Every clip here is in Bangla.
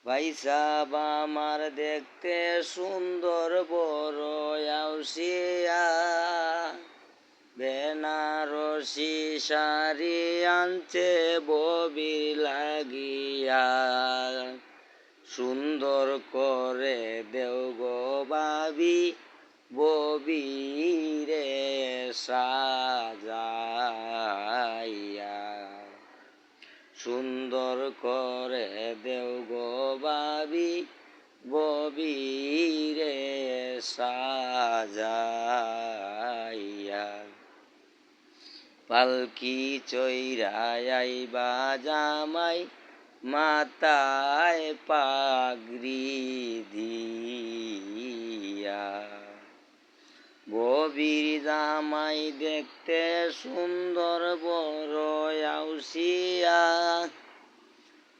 ভাইসাব আমার দেখতে সুন্দর বড় আউসিয়া, বেনারসি শাড়ি আনছে ববির লাগিয়া। সুন্দর করে দেও গো বাবি ববিরে সাজাইয়া। সুন্দর করে দেও গো বাবি ববিরে সাজাইয়া। পালকি চৈরাই আইবা জামাই, মাথায় পাগড়ি দিয়া। ববির জামাই দেখতে সুন্দর বড় আউসিয়া,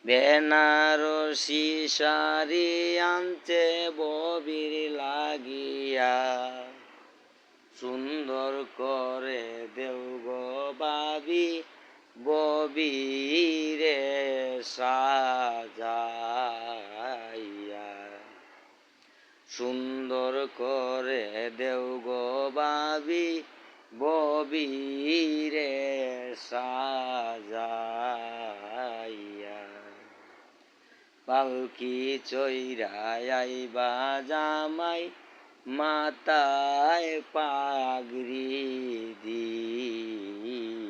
বেনারসি শাড়ি আনছে ববির লাগিয়া। সুন্দর করে দেও গো বাবি ববিরে সাজাইয়া। সুন্দর করে দেও গো বাবি ববিরে সাজাইয়া। পালকি চৈরাই আইবা জামাই, মাথায় পাগড়ি দিয়া।